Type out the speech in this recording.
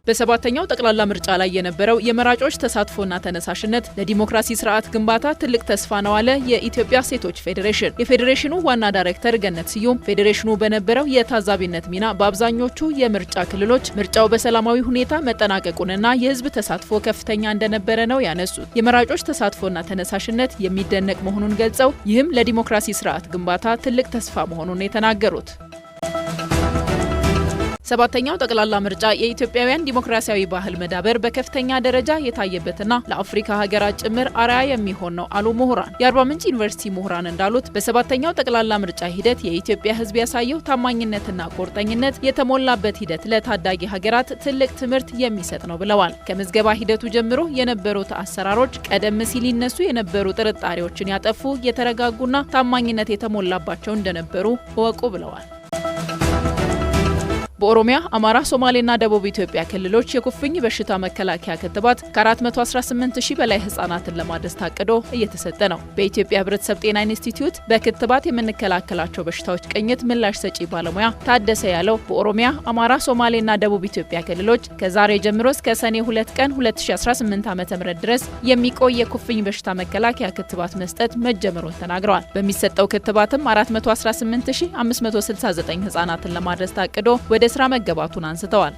በሰባተኛው ጠቅላላ ምርጫ ላይ የነበረው የመራጮች ተሳትፎና ተነሳሽነት ለዲሞክራሲ ስርዓት ግንባታ ትልቅ ተስፋ ነው አለ የኢትዮጵያ ሴቶች ፌዴሬሽን። የፌዴሬሽኑ ዋና ዳይሬክተር ገነት ስዩም ፌዴሬሽኑ በነበረው የታዛቢነት ሚና በአብዛኞቹ የምርጫ ክልሎች ምርጫው በሰላማዊ ሁኔታ መጠናቀቁንና የህዝብ ተሳትፎ ከፍተኛ እንደነበረ ነው ያነሱት። የመራጮች ተሳትፎና ተነሳሽነት የሚደነቅ መሆኑን ገልጸው ይህም ለዲሞክራሲ ስርዓት ግንባታ ትልቅ ተስፋ መሆኑን የተናገሩት። ሰባተኛው ጠቅላላ ምርጫ የኢትዮጵያውያን ዲሞክራሲያዊ ባህል መዳበር በከፍተኛ ደረጃ የታየበትና ለአፍሪካ ሀገራት ጭምር አርአያ የሚሆን ነው አሉ ምሁራን። የአርባ ምንጭ ዩኒቨርሲቲ ምሁራን እንዳሉት በሰባተኛው ጠቅላላ ምርጫ ሂደት የኢትዮጵያ ህዝብ ያሳየው ታማኝነትና ቁርጠኝነት የተሞላበት ሂደት ለታዳጊ ሀገራት ትልቅ ትምህርት የሚሰጥ ነው ብለዋል። ከምዝገባ ሂደቱ ጀምሮ የነበሩት አሰራሮች ቀደም ሲል ይነሱ የነበሩ ጥርጣሬዎችን ያጠፉ፣ የተረጋጉና ታማኝነት የተሞላባቸው እንደነበሩ እወቁ ብለዋል። በኦሮሚያ፣ አማራ፣ ሶማሌና ደቡብ ኢትዮጵያ ክልሎች የኩፍኝ በሽታ መከላከያ ክትባት ከ418,000 በላይ ህጻናትን ለማድረስ ታቅዶ እየተሰጠ ነው። በኢትዮጵያ ህብረተሰብ ጤና ኢንስቲትዩት በክትባት የምንከላከላቸው በሽታዎች ቅኝት ምላሽ ሰጪ ባለሙያ ታደሰ ያለው በኦሮሚያ፣ አማራ፣ ሶማሌና ደቡብ ኢትዮጵያ ክልሎች ከዛሬ ጀምሮ እስከ ሰኔ 2 ቀን 2018 ዓ.ም ድረስ የሚቆይ የኩፍኝ በሽታ መከላከያ ክትባት መስጠት መጀመሩን ተናግረዋል። በሚሰጠው ክትባትም 418,569 ህጻናትን ለማድረስ ታቅዶ ወደ ስራ መገባቱን አንስተዋል።